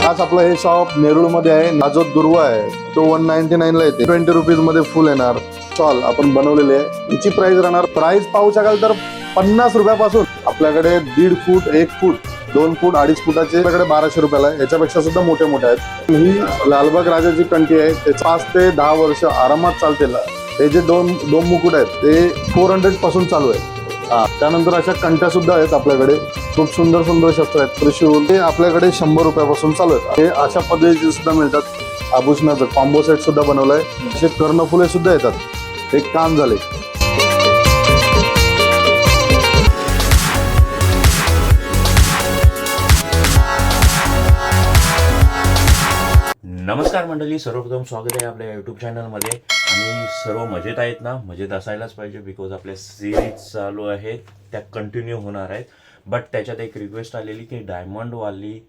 आज आपलं हे शॉप नेरूळमध्ये आहे. हा जो दुर्वा आहे तो 199 ला येते. 20 रुपीज मध्ये फुल येणार. स्टॉल आपण बनवलेले आहे. याची प्राइस राहणार, प्राइस पाहू शकाल तर 50 रुपयापासून आपल्याकडे 1.5 फूट, 1 फूट, 2 फूट, 2.5 फुटाचे आपल्याकडे 1200 रुपयाला आहे. याच्यापेक्षा सुद्धा मोठे मोठे आहेत. ही लालबाग राजाची कंठी आहे. ते 5 ते 10 वर्ष आरामात चालते. हे जे दोन मुकुट आहेत ते 400 पासून चालू आहे. त्यानंतर अशा कंट्या सुद्धा आहेत आपल्याकडे. खूप सुंदर सुंदर शस्त्र आहेत. त्रिशूल ते आपल्याकडे 100 रुपयापासून चालू आहेत. हे अशा पद्धतीचे सुद्धा मिळतात. आभूषणाचं कॉम्बो सेट सुद्धा बनवलाय. असे कर्णफुले सुद्धा येतात. हे कान झाले. नमस्कार मंडळी, सर्वप्रथम स्वागत आहे आपल्या यूट्यूब चॅनलमध्ये. आणि सर्व मजेत आहेत ना? मजेत असायलाच पाहिजे, बिकॉज आपल्या सिरीज चालू आहेत त्या कंटिन्यू होणार आहेत. बट त्याच्यात एक रिक्वेस्ट आलेली की डायमंडवाली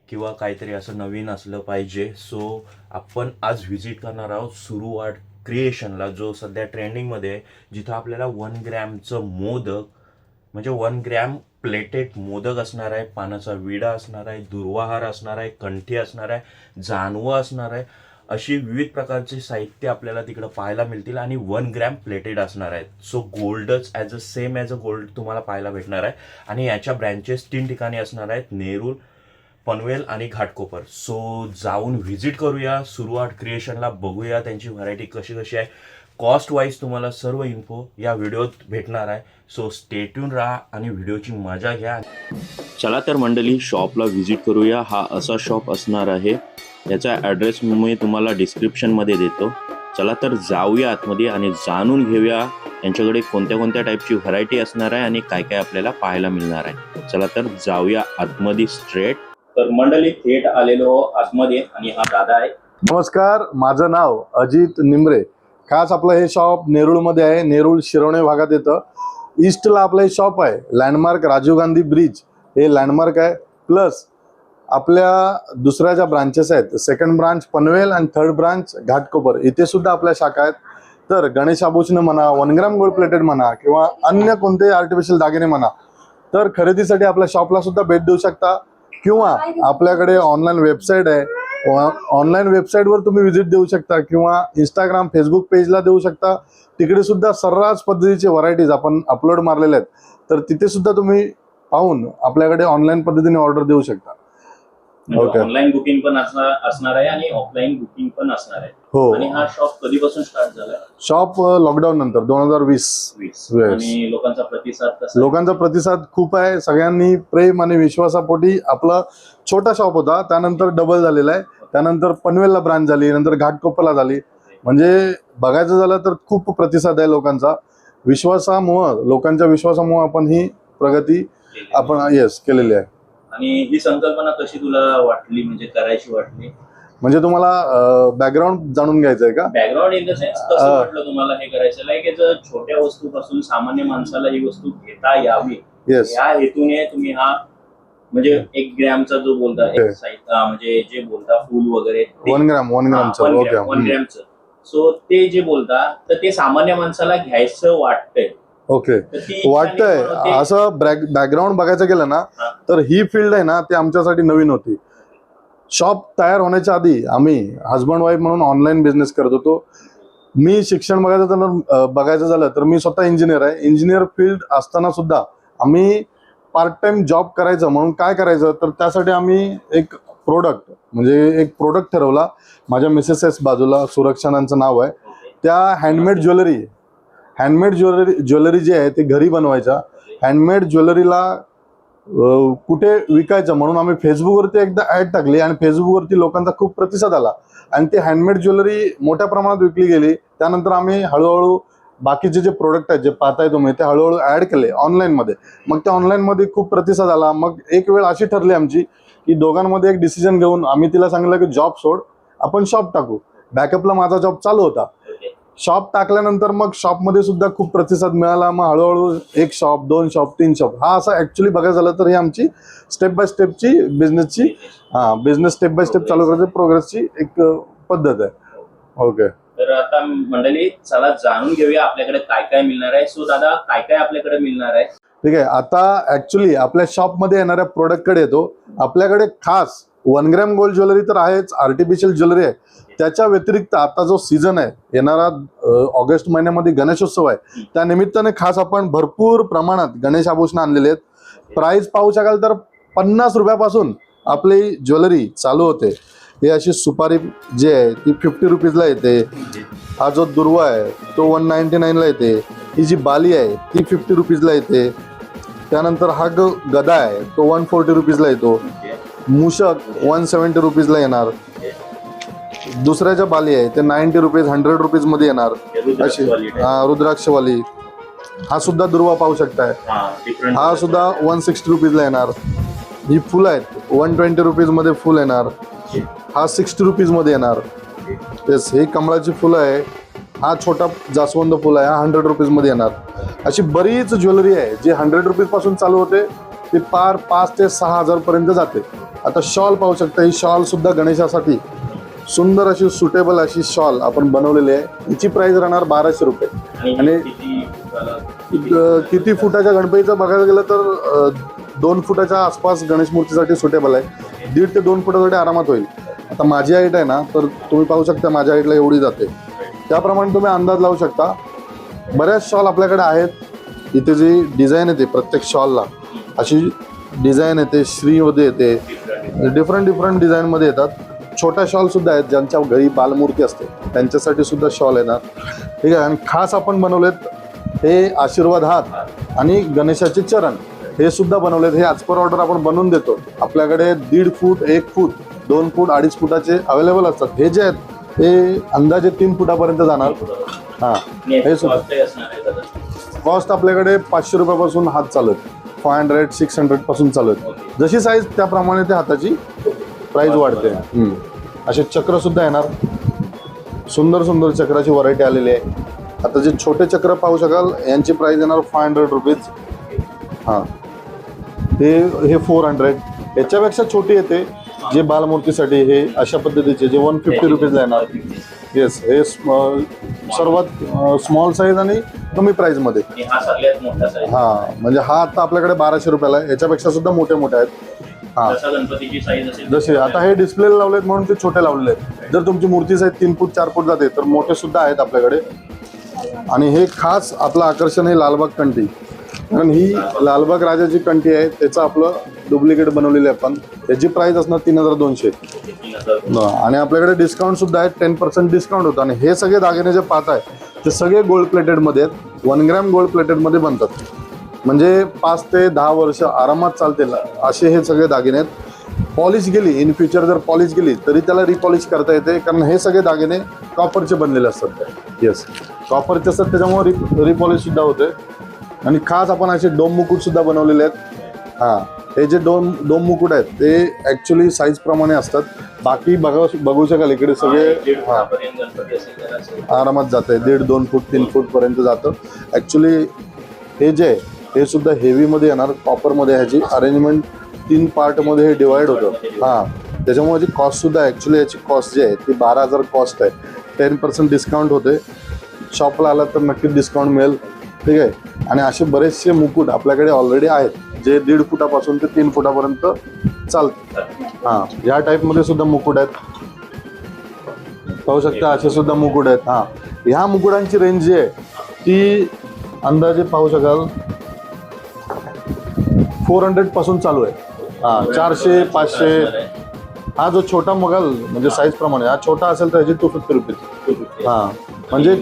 किंवा काहीतरी असं नवीन असलं पाहिजे. सो आपण आज व्हिजिट करणार आहोत सुरुवात क्रिएशनला, जो सध्या ट्रेंडिंगमध्ये आहे, जिथं आपल्याला 1 ग्रॅमचं मोदक म्हणजे 1 ग्रॅम प्लेटेड मोदक असणार आहे, पानाचा विडा असणार आहे, दुर्वाहार असणार आहे, कंठी असणार आहे, जानवं असणार आहे. अशी विविध प्रकारचे साहित्य आपल्याला तिकडं पाहायला मिळतील आणि 1 ग्रॅम प्लेटेड असणार आहेत. सो गोल्डच सेम ॲज अ गोल्ड तुम्हाला पाहायला भेटणार आहे. आणि याच्या ब्रँचेस 3 ठिकाणी असणार आहेत, नेरूळ, पनवेल आणि घाटकोपर. सो जाऊन व्हिजिट करूया सुरुवात क्रिएशनला, बघूया त्यांची व्हरायटी कशी कशी आहे. कॉस्ट वाईज तुम्हाला सर्व इन्फो या व्हिडिओत भेटणार आहे. सो स्टे ट्यून राहा आणि व्हिडिओची मजा घ्या. चला तर मंडळी, शॉपला व्हिजिट करूया. हा असा शॉप असणार आहे. याचा ॲड्रेस मी तुम्हाला डिस्क्रिप्शनमध्ये देतो. चला तर जाऊया आतमध्ये आणि जाणून घेऊया यांच्याकडे कोणत्या कोणत्या टाईपची व्हरायटी असणार आहे आणि काय काय आपल्याला पाहायला मिळणार आहे. चला तर जाऊया आतमध्ये स्ट्रेट. तर मंडळी थेट आलेलो आतमध्ये आणि हा दादा आहे. नमस्कार, माझं नाव अजित निमरे. खास आपलं हे शॉप नेरूळमध्ये आहे. नेरूळ शिरवणे भागात येतं. ईस्टला आपलं हे शॉप आहे. लँडमार्क राजीव गांधी ब्रिज हे लँडमार्क आहे. प्लस आपल्या दुसऱ्या ज्या ब्रांचेस आहेत, सेकंड ब्रांच पनवेल आणि थर्ड ब्रांच घाटकोपर, इथे सुद्धा आपल्या शाखा आहेत. तर गणेश आभूषण म्हणा, 1 ग्रॅम गोल्ड प्लेटेड म्हणा किंवा अन्य कोणतेही आर्टिफिशियल दागिने म्हणा, तर खरेदीसाठी आपल्या शॉपला सुद्धा भेट देऊ शकता. किंवा आपल्याकडे ऑनलाईन वेबसाईट आहे. ऑनलाईन वेबसाईटवर तुम्ही व्हिजिट देऊ शकता किंवा इंस्टाग्राम, फेसबुक पेजला देऊ शकता. तिकडे सुद्धा सर्रास पद्धतीचे व्हरायटीज आपण अपलोड मारलेले आहेत. तर तिथे सुद्धा तुम्ही पाहून आपल्याकडे ऑनलाईन पद्धतीने ऑर्डर देऊ शकता. ऑनलाईन बुकिंग पण असणार आहे आणि ऑफलाईन बुकिंग पण असणार आहे. हो. आणि हा शॉप कधीपासून स्टार्ट झाला? शॉप लॉकडाऊन नंतर 2020. आणि लोकांचा प्रतिसाद कसा? लोकांचा प्रतिसाद खूप आहे. सगळ्यांनी प्रेम आणि विश्वासापोटी. आपला छोटा शॉप होता, त्यानंतर डबल झालेला आहे. त्यानंतर पनवेलला ब्रांच झाली, नंतर घाटकोपरला झाली. म्हणजे बघायचं झालं तर खूप प्रतिसाद आहे लोकांचा. विश्वासामुळं, लोकांच्या विश्वासामुळे आपण ही प्रगती आपण केलेली आहे. आणि ही संकल्पना कशी तुला वाटली, म्हणजे करायची वाटली? म्हणजे तुम्हाला बॅकग्राऊंड जाणून घ्यायचं आहे का? बॅकग्राऊंड इन द सेन्स कसं वाटलं तुम्हाला हे करायचं? लाईक छोट्या वस्तूपासून सामान्य माणसाला ही वस्तू घेता यावी, या हेतूने तुम्ही हा म्हणजे 1 ग्रॅमचा जो बोलता, म्हणजे जे बोलता फूल वगैरे 1 ग्रॅमचं. सो ते जे बोलता, तर ते सामान्य माणसाला घ्यायचं वाटतंय. ओके, वाटतंय असं. बॅकग्राऊंड बघायचं गेलं ना, तर ही फील्ड आहे ना, ती आमच्यासाठी नवीन होती. शॉप तयार होण्याच्या आधी आम्ही हजबंड वाईफ म्हणून ऑनलाईन बिझनेस करत होतो. मी शिक्षण बघायचं झालं तर मी स्वतः इंजिनियर आहे. इंजिनियर फील्ड असताना सुद्धा आम्ही पार्ट टाइम जॉब करायचं म्हणून काय करायचं, तर त्यासाठी आम्ही एक प्रोडक्ट ठरवला. माझ्या मिसेस बाजूला सुरक्षानांचं नाव आहे. त्या हँडमेड ज्वेलरी जी आहे ती घरी बनवायच्या. हँडमेड ज्वेलरीला कुठे विकायचं म्हणून आम्ही फेसबुकवरती एकदा ॲड टाकली आणि फेसबुकवरती लोकांचा खूप प्रतिसाद आला आणि ती हँडमेड ज्वेलरी मोठ्या प्रमाणात विकली गेली. त्यानंतर आम्ही हळूहळू बाकीचे जे प्रोडक्ट आहेत जे पाहताय तुम्ही, ते हळूहळू ॲड केले ऑनलाईनमध्ये. मग त्या ऑनलाईनमध्ये खूप प्रतिसाद आला. मग एक वेळ अशी ठरली आमची की दोघांमध्ये एक डिसिजन घेऊन आम्ही तिला सांगितलं की जॉब सोड, आपण शॉप टाकू. बॅकअपला माझा जॉब चालू होता. शॉप टाकल्यानंतर मग शॉपमध्ये सुद्धा खूप प्रतिसाद मिळाला. मग हळूहळू 1 शॉप, 2 शॉप, 3 शॉप, हा असा ऍक्च्युली बघायला झालं तर ही आमची स्टेप बाय स्टेपची बिझनेस स्टेप बाय स्टेप चालू करायची प्रोग्रेसची एक पद्धत आहे. ओके, तर आता मंडळी चला जाणून घेऊया आपल्याकडे काय काय मिळणार आहे. सो दादा, काय काय आपल्याकडे मिळणार आहे? ठीक आहे. आता ऍक्च्युली आपल्या शॉपमध्ये येणाऱ्या प्रोडक्टकडे येतो. आपल्याकडे खास 1 ग्रॅम गोल्ड ज्वेलरी तर आहेच, आर्टिफिशियल ज्वेलरी आहे. त्याच्या व्यतिरिक्त आता जो सीझन आहे येणारा ऑगस्ट महिन्यामध्ये गणेशोत्सव आहे, त्या निमित्ताने खास आपण भरपूर प्रमाणात गणेश आभूषण आणलेले आहेत. प्राइस पाहू शकाल तर 50 रुपयापासून आपली ज्वेलरी चालू होते. हे अशी सुपारी जी आहे ती 50 रुपीजला येते. हा जो दुर्वा आहे तो 199ला येते. ही जी बाली आहे ती 50 रुपीजला येते. त्यानंतर हा गदा आहे तो 140 रुपीजला येतो. मूषक 170 रुपीजला येणार. दुसऱ्याच्या बाली आहे ते 90 रुपीज 100 रुपीजमध्ये येणार. अशी रुद्राक्षवाली. हा सुद्धा दुर्वा पाहू शकताय. हा सुद्धा 160 रुपीजला येणार. ही फुलं आहेत 120 रुपीजमध्ये फुल येणार. हा 60 रुपीजमध्ये येणार. तेच हे कमळाची फुलं आहे. हा छोटा जास्वंद फुल आहे, हा 100 रुपीजमध्ये येणार. अशी बरीच ज्वेलरी आहे जी 100 रुपीजपासून चालू होते ती पार 5 ते 6 हजार पर्यंत जाते. आता शॉल पाहू शकता. ही शॉल सुद्धा गणेशासाठी सुंदर अशी सुटेबल अशी शॉल आपण बनवलेली आहे. हिची प्राइस राहणार 1200 रुपये. आणि किती फुटाच्या गणपतीचं बघायला गेलं तर 2 फुटाच्या आसपास गणेश मूर्तीसाठी सुटेबल आहे. 1.5 ते 2 फुटासाठी आरामात होईल. आता माझी हाईट आहे ना, तर तुम्ही पाहू शकता माझ्या हाईटला एवढी जाते. त्याप्रमाणे तुम्ही अंदाज लावू शकता. बऱ्याच शॉल आपल्याकडे आहेत. इथे जी डिझाईन येते प्रत्येक शॉलला अशी डिझाईन येते, श्रीमध्ये येते, डिफरंट डिझाईनमध्ये येतात. छोट्या शॉल सुद्धा आहेत ज्यांच्या घरी बालमूर्ती असते त्यांच्यासाठी सुद्धा शॉल येणार. ठीक आहे. आणि खास आपण बनवलेत हे आशीर्वाद हात आणि गणेशाचे चरण हे सुद्धा बनवलेत. हे ॲज पर ऑर्डर आपण बनवून देतो. आपल्याकडे 1.5 फूट 1 फूट 2 फूट 2.5 फुटाचे अवेलेबल असतात. हे जे आहेत हे अंदाजे 3 फुटापर्यंत जाणार. हां, हे सुद्धा कॉस्ट आपल्याकडे 500 रुपयापासून हात चालू आहेत. 500 600 पासून चालू आहेत. जशी साईज त्याप्रमाणे ते हाताची प्राइस वाढते. असे चक्र सुद्धा येणार. सुंदर चक्राची व्हरायटी आलेली आहे. आता जे छोटे चक्र पाहू शकाल यांची प्राइस येणार 500 रुपीज. हां, हे 400. याच्यापेक्षा छोटी येते जे बालमूर्तीसाठी. हे अशा पद्धतीचे जे 150 रुपीजला येणार. येस, हे सर्वात स्मॉल साईज आणि कमी प्राइसमध्ये. हां, म्हणजे हा आता आपल्याकडे 1200 रुपयाला आहे. याच्यापेक्षा सुद्धा मोठे आहेत. हां, जसे आता हे डिस्प्लेला लावलेत म्हणून ते छोटे लावलेले आहेत. जर तुमची मूर्ती साईज 3 फूट 4 फूट जाते तर मोठे सुद्धा आहेत आपल्याकडे. आणि हे खास आपलं आकर्षण आहे लालबाग कंठी. कारण ही लालबाग राजाची कंठी आहे. त्याचं आपलं डुप्लिकेट बनवलेली आहे आपण. त्याची प्राइस असणार 3200. आणि आपल्याकडे डिस्काउंट सुद्धा आहे. 10% डिस्काउंट होतं. आणि हे सगळे दागिने जे पाहत आहे ते सगळे गोल्ड प्लेटेडमध्ये आहेत. 1 ग्रॅम गोल्ड प्लेटेडमध्ये बनतात. म्हणजे 5 ते 10 वर्ष आरामात चालतील असे हे सगळे दागिने आहेत. पॉलिश गेली इन फ्युचर जर पॉलिश गेली तरी त्याला रिपॉलिश करता येते. कारण हे सगळे दागिने कॉपरचे बनलेले असतात. येस, कॉपरचे असतात त्याच्यामुळे रिपॉलिश सुद्धा होते. आणि खास आपण असे डोम मुकुट सुद्धा बनवलेले आहेत. हां, हे जे डोम मुकुट आहेत ते ॲक्च्युली साईज प्रमाणे असतात. बाकी बघू शकाल इकडे सगळे आरामात जात आहे. 1.5 2 फूट 3 फूटपर्यंत जातं. ॲक्च्युली हे जे हे सुद्धा हेवीमध्ये येणार. कॉपरमध्ये ह्याची अरेंजमेंट 3 पार्टमध्ये हे डिवाइड होतं. हां, त्याच्यामुळे जी कॉस्टसुद्धा ॲक्च्युली याची कॉस्ट जी आहे ती 12,000 कॉस्ट आहे. 10% डिस्काउंट होते. शॉपला आला तर नक्कीच डिस्काउंट मिळेल. ठीक आहे. आणि असे बरेचसे मुकुट आपल्याकडे ऑलरेडी आहेत जे 1.5 फुटापासून ते 3 फुटापर्यंत चालतात. हां, या टाईपमध्ये सुद्धा मुकुट आहेत. पाहू शकता असे सुद्धा मुकुट आहेत. हां, ह्या मुकुटांची रेंज जी आहे ती अंदाजे पाहू शकाल 400 पासून चालू आहे. हां, 400 500. हा जो छोटा बघाल म्हणजे साईज प्रमाणे हा छोटा असेल तर ह्याची 250 रुपीज. हां, म्हणजे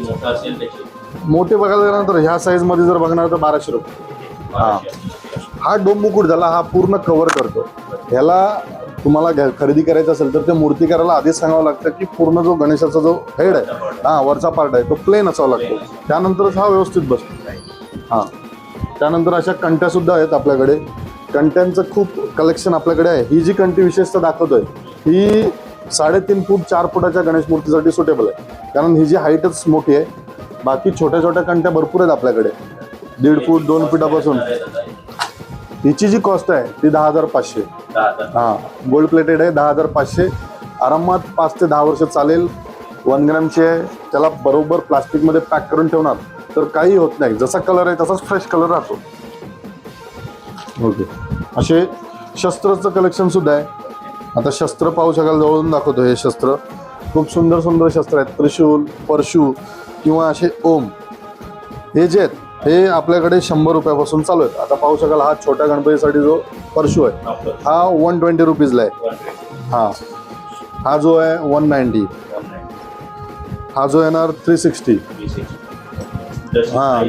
मोठे बघायला गेल्यानंतर ह्या साईजमध्ये जर बघणार तर 1200 रुपये. हां, हा डोम मुकुट झाला. हा पूर्ण कव्हर करतो. ह्याला तुम्हाला खरेदी करायचं असेल तर ते मूर्तिकाराला आधीच सांगावं लागतं की पूर्ण जो गणेशाचा जो हेड आहे हां वरचा पार्ट आहे तो प्लेन असावा लागतो. त्यानंतरच हा व्यवस्थित बसतो. हां, त्यानंतर अशा कंट्यासुद्धा आहेत आपल्याकडे. कंट्यांचं खूप कलेक्शन आपल्याकडे आहे. ही जी कंटी विशेषतः दाखवतोय ही 3.5 फूट 4 फुटाच्या गणेश मूर्तीसाठी सुटेबल आहे. कारण ही जी हाईटच मोठी आहे. बाकी छोट्या छोट्या कंट्या भरपूर आहेत आपल्याकडे 1.5 फूट 2 फुटापासून. हिची जी कॉस्ट आहे ती 10,500. हां, गोल्ड प्लेटेड आहे. 10,500. आरामात 5 ते 10 वर्ष चालेल. 1 ग्रॅमची आहे. त्याला बरोबर प्लास्टिकमध्ये पॅक करून ठेवणार तर काही होत नाही. जसा कलर आहे तसाच फ्रेश कलर राहतो. ओके. असे शस्त्राचं कलेक्शन सुद्धा आहे. आता शस्त्र पाहू शकाल, जवळून दाखवतो. हे शस्त्र खूप सुंदर सुंदर शस्त्र आहेत. त्रिशूल, परशु किंवा असे ओम, हे जे आहेत हे आपल्याकडे 100 रुपयापासून चालू आहेत. आता पाहू शकाल हा छोट्या गणपतीसाठी जो परशु आहे हा 120 रुपीजला आहे. हा जो आहे 190. हा जो येणार 360.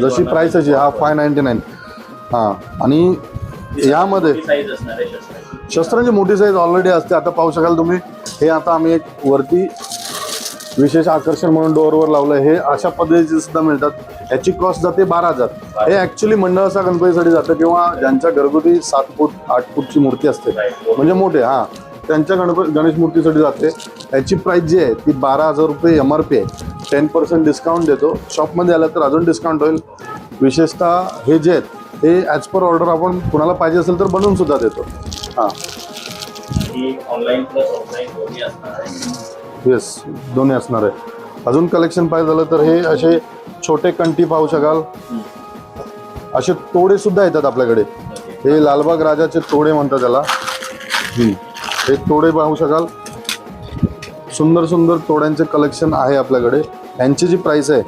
जशी प्राइस आहे हा 599. आणि यामध्ये शस्त्रांची मोठी साईज ऑलरेडी असते. आता पाहू शकाल तुम्ही, हे आता आम्ही एक वरती विशेष आकर्षण म्हणून डोअरवर लावलं. हे अशा पद्धतीचे सुद्धा मिळतात. याची कॉस्ट जाते 12,000. हे ॲक्च्युली मंडळाच्या गणपतीसाठी जातं किंवा ज्यांच्या घरगुती 7 फूट 8 फूटची मूर्ती असते, म्हणजे मोठे त्यांच्या गणेश मूर्तीसाठी जाते. याची प्राइस जी आहे ती 12,000 रुपये MRP आहे. 10% डिस्काउंट देतो. शॉपमध्ये आलं तर अजून डिस्काउंट होईल. विशेषतः हे जे आहेत हे ॲज पर ऑर्डर आपण कुणाला पाहिजे असेल तर बनवून सुद्धा देतो. ऑनलाईन प्लस ऑफलाईन दोन्ही असणार आहे. येस, दोन्ही असणार आहे. अजून कलेक्शन पाहिजे झालं तर हे असे छोटे कंठी पाहू शकाल. असे तोडे सुद्धा येतात आपल्याकडे. हे लालबाग राजाचे तोडे म्हणतात त्याला. हे तोडे पाहू शकाल. सुंदर सुंदर तोड्यांचे कलेक्शन आहे आपल्याकडे. यांची जी प्राइस आहे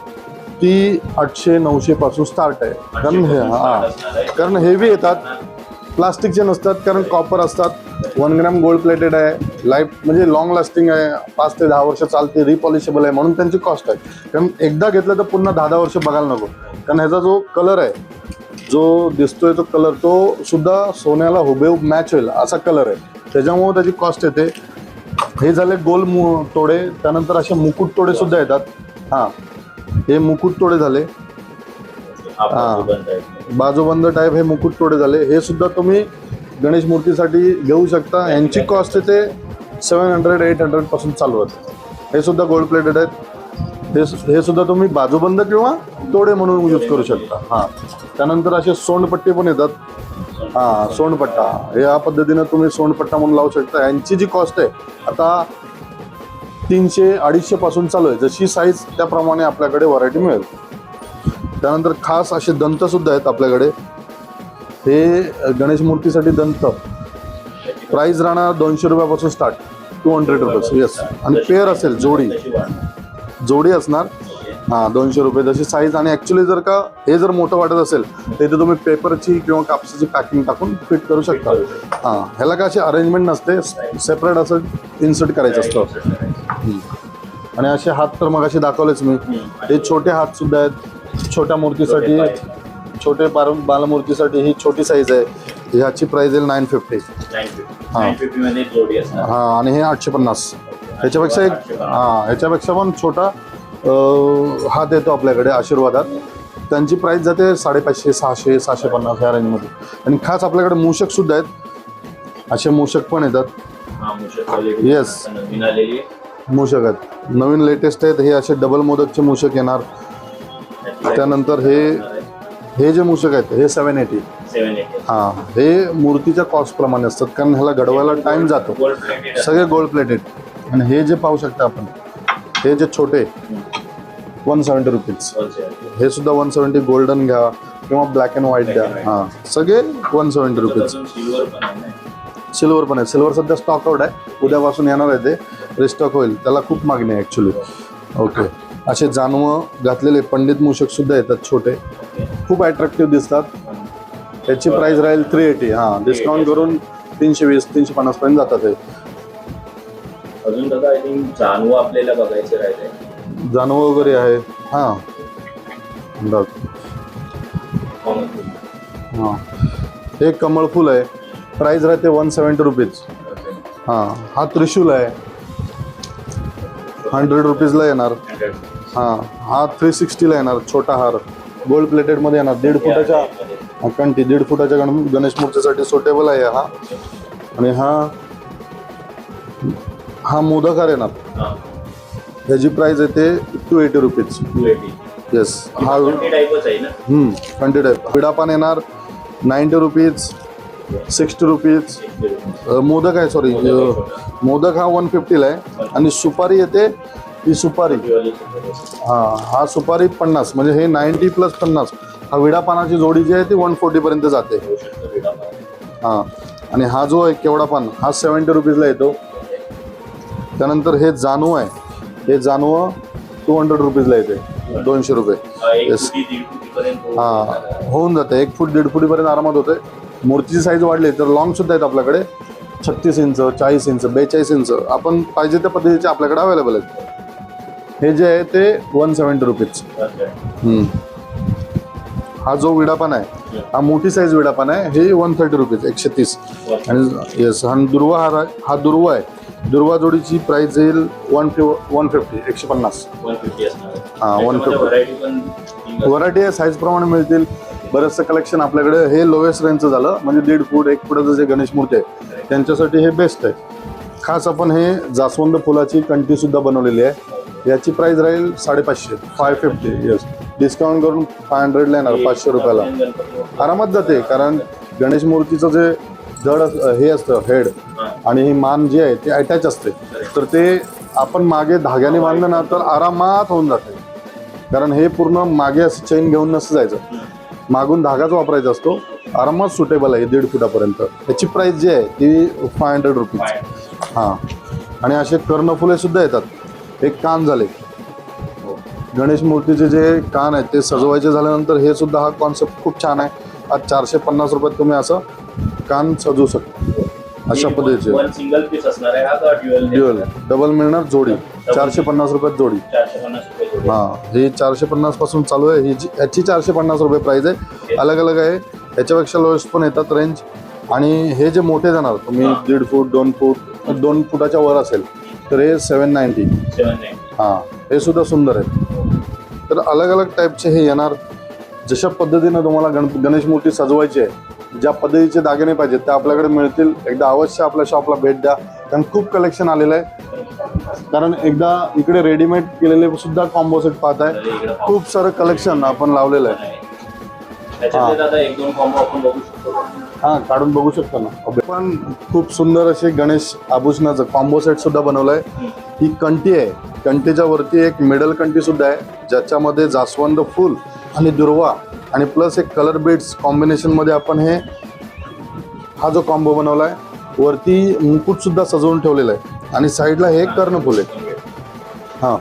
ती 800-900 पासून स्टार्ट आहे. कारण हेवी येतात, प्लास्टिकचे नसतात, कारण कॉपर असतात. 1 ग्रॅम गोल्ड प्लेटेड आहे. लाईफ म्हणजे लॉंग लास्टिंग आहे. 5 ते 10 वर्ष चालते. रिपॉलिशेबल आहे म्हणून त्यांची कॉस्ट आहे. कारण एकदा घेतलं तर पुन्हा 10-10 वर्ष बघायला नको. कारण ह्याचा जो कलर आहे, जो दिसतोय तो कलर, तो सुद्धा सोन्याला हुबेहूब मॅच होईल असा कलर आहे. त्याच्यामुळे त्याची कॉस्ट येते. हे झाले गोल तोडे. त्यानंतर असे मुकुट तोडे सुद्धा येतात. हे मुकुट तोडे झाले. बाजूबंद टाईप हे मुकुट तोडे झाले. हे सुद्धा तुम्ही गणेश मूर्तीसाठी घेऊ शकता. यांची कॉस्ट येते 700-800 पासून चालू आहे. हे सुद्धा गोल्ड प्लेटेड आहेत. हे सुद्धा तुम्ही बाजूबंद किंवा तोडे म्हणून यूज करू शकता. त्यानंतर असे सोंडपट्टी पण येतात. सोंडपट्टा, या पद्धतीनं तुम्ही सोंडपट्टा म्हणून लावू शकता. यांची जी कॉस्ट आहे आता 300-250 पासून चालू आहे. जशी साईज त्याप्रमाणे आपल्याकडे व्हरायटी मिळेल. त्यानंतर खास असे दंत सुद्धा आहेत आपल्याकडे. हे गणेश मूर्तीसाठी दंत प्राइस राहणार 200 रुपयापासून स्टार्ट, 200 रुपीज. येस. आणि पेअर असेल, जोडी असणार 200 रुपये जशी साईज. आणि ॲक्च्युली जर का हे जर मोठं वाटत असेल तर इथे तुम्ही पेपरची किंवा कापसाची पॅकिंग टाकून फिट करू शकता. ह्याला काय अशी अरेंजमेंट नसते, सेपरेट असं इन्सर्ट करायचं असतं. आणि असे हात तर मग असे दाखवलेच मी. हे छोटे हात सुद्धा आहेत छोट्या मूर्तीसाठी. छोटे बालमूर्तीसाठी ही छोटी साईज आहे. ह्याची प्राइस येईल 950. आणि हे 850. ह्याच्यापेक्षा पण छोटा हात येतो आपल्याकडे आशीर्वादात. त्यांची प्राइस जाते 550, 600, 750 या रेंजमध्ये. आणि खास आपल्याकडे मूषक सुद्धा आहेत. असे मूषक पण येतात. येस, मूषक आहेत. नवीन लेटेस्ट आहेत. हे असे डबल मोदकचे मूषक येणार. त्यानंतर हे जे मूषक आहेत हे 780. हे मूर्तीच्या कॉस्ट प्रमाणे असतात, कारण ह्याला घडवायला टाइम जातो. सगळे गोल्ड प्लेटेड. आणि हे जे पाहू शकता आपण, हे जे छोटे 170 रुपीज. हे सुद्धा 170. गोल्डन घ्या किंवा ब्लॅक अँड व्हाईट द्या. सगळे 170 रुपीज. सिल्वर पण आहे. सिल्वर सध्या स्टॉक आउट आहे. उद्यापासून येणार आहे, ते रिस्टॉक होईल. त्याला खूप मागणी आहे ॲक्च्युली. ओके. असे जानवं घातलेले पंडित मूषक सुद्धा येतात छोटे. खूप अट्रॅक्टिव्ह दिसतात. त्याची प्राइस राहील 380. डिस्काउंट करून 320-350 पर्यंत जातात. हे अजून दादा आय थिंक जानवं आपल्याला बघायचे राहिले. जानवं वगैरे आहे. हे कमळ फुल आहे. प्राइस राहते 170 रुपीज. हा त्रिशूल आहे, 100 रुपीजला येणार. हा 360ला येणार. छोटा हार गोल्ड प्लेटेडमध्ये येणार. 1.5 फुटाच्या कंठी, 1.5 फुटाच्या गणेश मूर्तीसाठी सुटेबल आहे हा. आणि हा मोदक हार येणार. ह्याची प्राइस येते 280 रुपीज. येस. हा कंठी टाईप. विडापान येणार 90 रुपीज, 60 रुपीज. मोदक आहे, सॉरी, मोदक हा 150ला आहे. आणि सुपारी येते, ही सुपारी हा सुपारी 50. म्हणजे हे 90 + 50. हा विडा पानाची जोडी जी आहे ती 140 पर्यंत जाते. आणि हा जो आहे केवढा पान हा 70 रुपीजला येतो. त्यानंतर हे जानू आहे, हे जानू 200 रुपीजला येते, 200 रुपये. Yes. हा होऊन जाते 1 फूट 1.5 फुटीपर्यंत आरामात होते. मूर्तीची साईज वाढली तर लॉंग सुद्धा आहेत आपल्याकडे, 36 इंच 40 इंच 42 इंच आपण पाहिजे त्या पद्धतीचे आपल्याकडे अवेलेबल आहेत. हे जे आहे ते 170 रुपीज. हा जो विडापान आहे हा मोठी साईज विडापान आहे, हे 130 रुपीज 130. आणि येस हा दुर्वा हार आहे, हा दुर्वा आहे. दुर्वा जोडीची प्राइस येईल 150 150. हा 150. व्हरायटी आहे, साईज प्रमाणे मिळतील. बरेचसं कलेक्शन आपल्याकडे. हे लोएस्ट रेंजचं झालं म्हणजे 1.5 फूट 1 फुटाचं जे गणेश मूर्ती आहे त्यांच्यासाठी हे बेस्ट आहे. खास आपण हे जास्वंद फुलाची कंठी सुद्धा बनवलेली आहे. याची प्राइस राहील 550 550. येस, डिस्काउंट करून 500ला येणार, 500 रुपयाला आरामात जाते. कारण गणेश मूर्तीचं जे जड हे असतं हेड आणि ही मान जी आहे ती अटॅच असते, तर ते आपण मागे धाग्याने बांधलं ना तर आरामात होऊन जाते. कारण हे पूर्ण मागे असं चेन घेऊन नसतं जायचं, मागून धागाच वापरायचा असतो. आरामात सुटेबल आहे 1.5 फुटापर्यंत. याची प्राइस जी आहे ती 500 रुपीज. हां, आणि असे कर्णफुले सुद्धा येतात. एक कान झाले गणेश मूर्तीचे जे कान आहेत ते सजवायचे झाल्यानंतर हे सुद्धा हा कॉन्सेप्ट खूप छान आहे. आज 450 रुपयात तुम्ही असं कान सजवू शकता. अशा पद्धतीचे सिंगल पीस असणार आहे हा का ड्युअल डबल मिळणार जोडी 450 रुपयात जोडी. 450 रुपये. हां, हे 450 पासून चालू आहे. ही याची 450 रुपये प्राइस आहे. अलग अलग आहे, याच्यापेक्षा लोएस्ट पण येतात रेंज. आणि हे जे मोठे जाणार तुम्ही 1.5 फूट 2 फूट 2 फुटाच्या वर असेल तर हे 790. हां, हे सुद्धा सुंदर आहे. तर अलग अलग टाईपचे हे येणार. जशा पद्धतीनं तुम्हाला गणेश मूर्ती सजवायची आहे, ज्या पद्धतीचे दागिने पाहिजेत त्या आपल्याकडे मिळतील. एकदा अवश्य आपल्या शॉपला भेट द्या, कारण खूप कलेक्शन आलेलं आहे. कारण एकदा इकडे रेडीमेड केलेले सुद्धा कॉम्बो सेट पाहत आहे, खूप सारं कलेक्शन आपण लावलेलं आहे. हां, काढून बघू शकतो ना. पण खूप सुंदर असे गणेश आभूषणाचं कॉम्बो सेट सुद्धा बनवलं आहे. ही कंठी आहे, कंठीच्या वरती एक मिडल कंठी सुद्धा आहे ज्याच्यामध्ये जास्वंद फूल आणि दुर्वा आणि प्लस एक कलर बीड्स कॉम्बिनेशनमध्ये आपण हा जो कॉम्बो बनवला आहे. वरती मुकुट सुद्धा सजवून ठेवलेला आहे आणि साईडला हे कर्णफुल आहे. हां,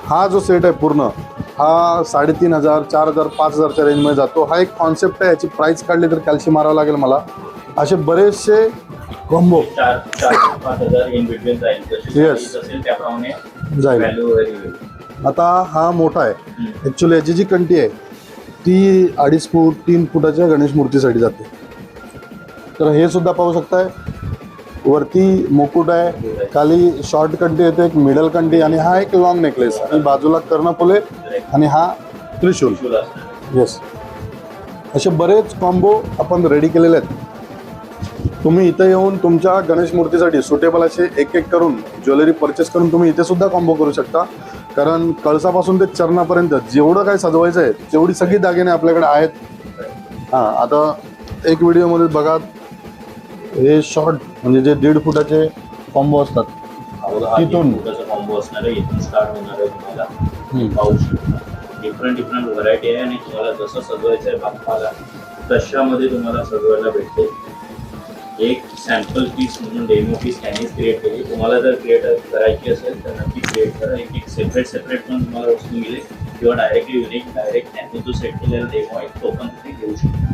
हा जो सेट आहे पूर्ण हा 3500 4000 5000च्या रेंजमध्ये जातो. हा एक कॉन्सेप्ट आहे. याची प्राइस काढली तर कॅल्शियम मारावं लागेल मला. असे बरेचसे कॉम्बो 4-5 इन बिटवीन जाईल. आता हा मोठा आहे. ॲक्च्युली याची जी कंठी आहे ती 2.5 फूट 3 फुटाच्या गणेश मूर्तीसाठी जाते. तर हे सुद्धा पाहू शकताय. वरती मुकुट आहे, खाली शॉर्ट कंठी येते, एक मिडल कंठी आणि हा एक लॉंग नेकलेस आणि बाजूला कर्णफुले आणि हा त्रिशूल. येस, असे बरेच कॉम्बो आपण रेडी केलेले आहेत. तुम्ही इथे येऊन तुमच्या गणेश मूर्तीसाठी सुटेबल असे एक एक करून ज्वेलरी परचेस करून तुम्ही इथे सुद्धा कॉम्बो करू शकता. कारण कळसापासून ते चरणापर्यंत जेवढं काय सजवायचं आहे तेवढी सगळी दागिने आपल्याकडे आहेत. हां, आता एक व्हिडिओमध्ये बघा हे शॉर्ट म्हणजे जे 1.5 फुटाचे कॉम्बो असतात तिथून कॉम्बो असणार आहे. इथून स्टार्ट होणार आहे. तुम्हाला पाहू शकता डिफरंट व्हरायटी आहे आणि तुम्हाला जसं सजवायचं आहे बाप्पाला तशामध्ये तुम्हाला सजवायला भेटते. एक सॅम्पल पीस म्हणून डेमो पीस त्यांनीच क्रिएट केली. तुम्हाला जर क्रिएट करायची असेल तर नक्की क्रिएट करा. एक सेपरेट पण तुम्हाला वस्तू मिळेल किंवा डायरेक्टली युनिक डायरेक्ट त्यांनी जो सेट केलेला डेमो आहे तो पण तुम्ही घेऊ शकता.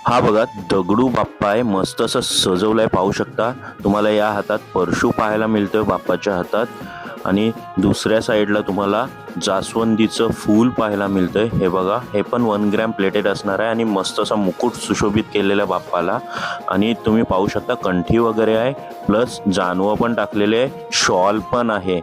हा बघा दगडू बाप्पा आहे, मस्त असं सजवलाय पाहू शकता. तुम्हाला या हातात परशू पाहायला मिळतोय बाप्पाच्या हातात आणि दुसऱ्या साईडला तुम्हाला जास्वंदीचं फूल पाहायला मिळतंय. हे बघा, हे पण 1 ग्रॅम प्लेटेड असणार आहे आणि मस्त असा मुकुट सुशोभित केलेला बाप्पाला. आणि तुम्ही पाहू शकता कंठी वगैरे आहे, प्लस जानवं पण टाकलेले आहे, शॉल पण आहे.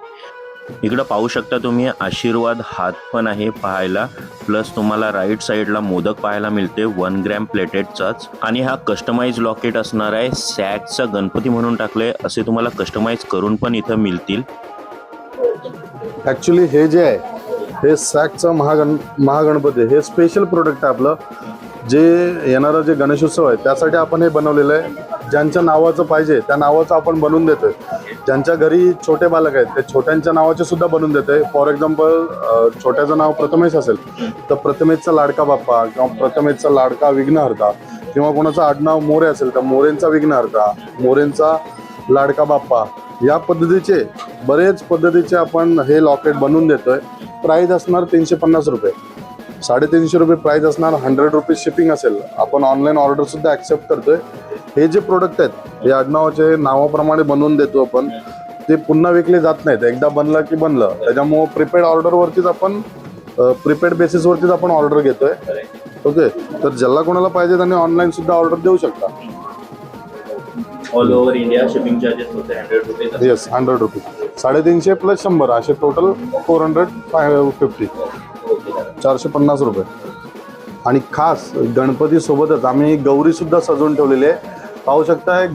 इकडं पाहू शकता तुम्ही आशीर्वाद हात पण आहे पाहायला. प्लस तुम्हाला राईट साईडला मोदक पाहायला मिळते 1 ग्रॅम प्लेटेडचाच. आणि हा कस्टमाइज लॉकेट असणार आहे. सॅगचा गणपती म्हणून टाकले असे तुम्हाला कस्टमाइज करून पण इथं मिळतील. ॲक्च्युली हे जे आहे हे सॅगचं महागणपती हे स्पेशल प्रोडक्ट आहे आपलं. जे येणारं जे गणेशोत्सव आहे त्यासाठी आपण हे बनवलेलं आहे. ज्यांच्या नावाचं पाहिजे त्या नावाचं आपण बनवून देतोय. ज्यांच्या घरी छोटे बालक आहेत ते छोट्यांच्या नावाचे सुद्धा बनवून देतोय. फॉर एक्झाम्पल छोट्याचं नाव प्रथमेश असेल तर प्रथमेशचा लाडका बाप्पा किंवा प्रथमेशचा लाडका विघ्नहर्ता किंवा कोणाचं आडनाव मोरे असेल तर मोरेंचा विघ्नहर का, मोरेंचा लाडका बाप्पा, या पद्धतीचे बरेच पद्धतीचे आपण हे लॉकेट बनवून देतोय. प्राइस असणार 350 रुपये, 350 रुपये प्राइस असणार. 100 रुपीज शिपिंग असेल. आपण ऑनलाईन ऑर्डर सुद्धा ऍक्सेप्ट करतोय. हे जे प्रोडक्ट आहेत हे आडनावाचे नावाप्रमाणे बनवून देतो आपण. ते पुन्हा विकले जात नाहीत, एकदा बनलं की बनलं. त्याच्यामुळं प्रीपेड ऑर्डरवरतीच आपण प्रीपेड बेसिसवरतीच आपण ऑर्डर घेतोय. ओके, तर ज्याला कोणाला पाहिजे त्यांनी ऑनलाईन सुद्धा ऑर्डर देऊ शकता. All over India shipping charges होते 100 रुपये. Yes, 100 rupees. 350 प्लस 100 असे टोटल 450, 450 रुपये. आणि खास गणपती सोबतच आम्ही गौरी सुद्धा सजवून ठेवलेली आहे. पाहू शकताय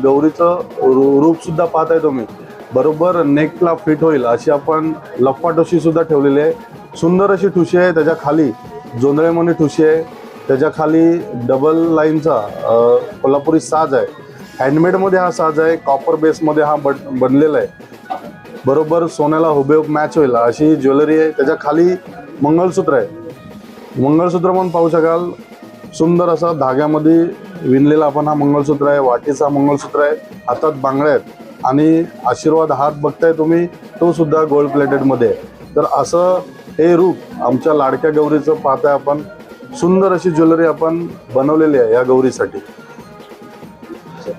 गौरीचं रूप सुद्धा पाहताय तुम्ही. बरोबर नेकला फिट होईल अशी आपण लफाटोशी सुद्धा ठेवलेली आहे. सुंदर अशी ठुशी आहे. त्याच्या खाली जोंधळेमणी ठुशी आहे. त्याच्या खाली डबल लाईनचा कोल्हापुरी साज आहे. हँडमेडमध्ये हा साज आहे. कॉपर बेसमध्ये हा बनलेला आहे. बरोबर सोन्याला हुबेहूब मॅच होईल अशी ज्वेलरी आहे. त्याच्या खाली मंगळसूत्र आहे. मंगळसूत्र पण पाहू शकाल. सुंदर असा धाग्यामध्ये विणलेला आपण हा मंगळसूत्र आहे. वाटीचा मंगळसूत्र आहे. हातात बांगड्या आहेत आणि आशीर्वाद हात बघताय तुम्ही, तो सुद्धा गोल्ड प्लेटेडमध्ये आहे. तर असं हे रूप आमच्या लाडक्या गौरीचं पाहताय आपण. सुंदर अशी ज्वेलरी आपण बनवलेली आहे या गौरीसाठी.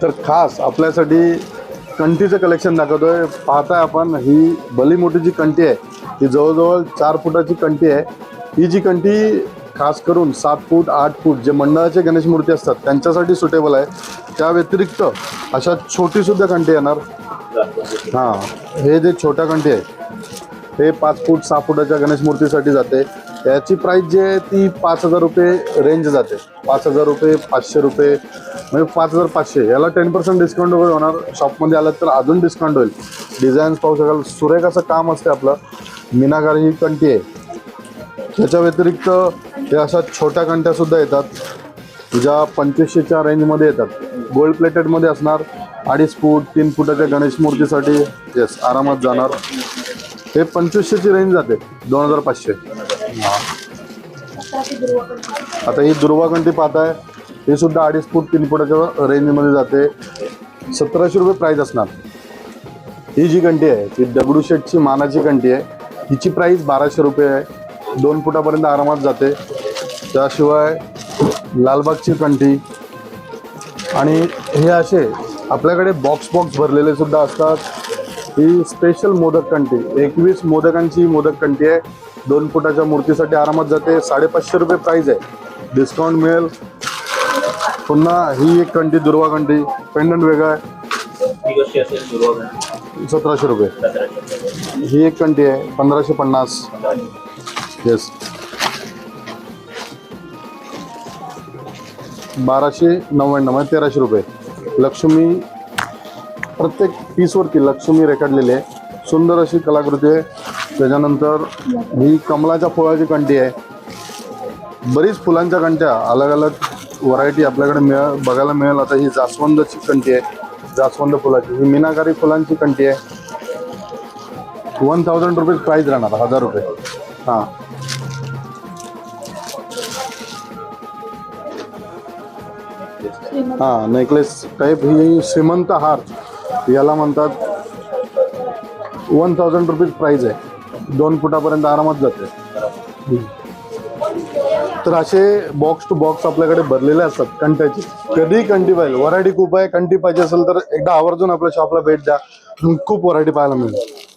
तर खास आपल्यासाठी कंठीचं कलेक्शन दाखवतोय. पाहताय आपण ही भली मोठी जी कंठी आहे ही जवळजवळ 4 फुटाची कंठी आहे. ही जी कंठी खास करून 7 फूट 8 फूट जे मंडळाचे गणेश मूर्ती असतात त्यांच्यासाठी सुटेबल आहे. त्या व्यतिरिक्त अशा छोटी सुद्धा कंठी येणार. हां, हे जे छोट्या कंठी आहे हे 5 फूट 6 फुटाच्या गणेश मूर्तीसाठी जाते. याची प्राईस जी आहे ती 5,000 रुपये रेंज जाते. 5,000 रुपये, 500 रुपये, म्हणजे 5,500. याला 10% डिस्काउंट वगैरे होणार. शॉपमध्ये आलं तर अजून डिस्काउंट होईल. डिझाईन्स पाहू शकाल. सुरेख असं काम असते आपलं. मीनाकारी ही कंठी आहे. त्याच्या व्यतिरिक्त हे अशा छोट्या कंट्यासुद्धा येतात ज्या 2500च्या रेंजमध्ये येतात. गोल्ड प्लेटेडमध्ये असणार. 2.5 फूट 3 फुटाच्या गणेश मूर्तीसाठी येस आरामात जाणार. हे 2500ची रेंज जाते. 2,500. आता ही दुर्वा कंठी पाहताय. हे सुद्धा 2.5 फूट 3 फुटाच्या रेंजमध्ये जाते. 1,700 रुपये प्राईस असणार. ही जी कंठी आहे ती दगडूशेठची मानाची कंठी आहे. हिची प्राईस 1,200 रुपये आहे. 2 फुटापर्यंत आरामात जाते. त्याशिवाय लालबागची कंठी आणि हे असे आपल्याकडे बॉक्स भरलेले सुद्धा असतात. ही स्पेशल मोदक कंठी 21 मोदकांची मोदक कंठी आहे. 2 फुटाच्या मूर्तीसाठी आरामात जाते. 550 रुपये प्राईस आहे. डिस्काउंट मिळेल. पुन्हा ही एक कंठी दुर्वा कंठी पेंडंट वेगळा आहे. 1,700 रुपये. ही एक कंठी आहे 1,550. येस, 1,299 म्हणजे 1,300 रुपये. लक्ष्मी प्रत्येक पीसवरती लक्ष्मी रेखाटलेली आहे. सुंदर अशी कलाकृती आहे. त्याच्यानंतर ही कमलाच्या फुलाची कंठी आहे. बरीच फुलांच्या कंट्या अलग अलग व्हरायटी आपल्याकडे बघायला मिळेल. आता ही जास्वंदची कंठी आहे. जास्वंद फुलाची. ही मीनाकारी फुलांची कंठी आहे. 1,000 रुपये प्राईस राहणार. 1,000 रुपये. हां, हां, नेकलेस टाईप ही श्रीमंत हार याला म्हणतात. 1,000 रुपीज प्राईज आहे. 2 फुटापर्यंत आरामात जाते. तर असे बॉक्स टू बॉक्स आपल्याकडे भरलेले असतात कंट्याची. कधी कंटी पाहिजे, व्हरायटी खूप आहे. कंटी पाहिजे असेल तर एकदा आवर्जून आपल्या शॉपला भेट द्या. खूप व्हरायटी पाहायला मिळेल.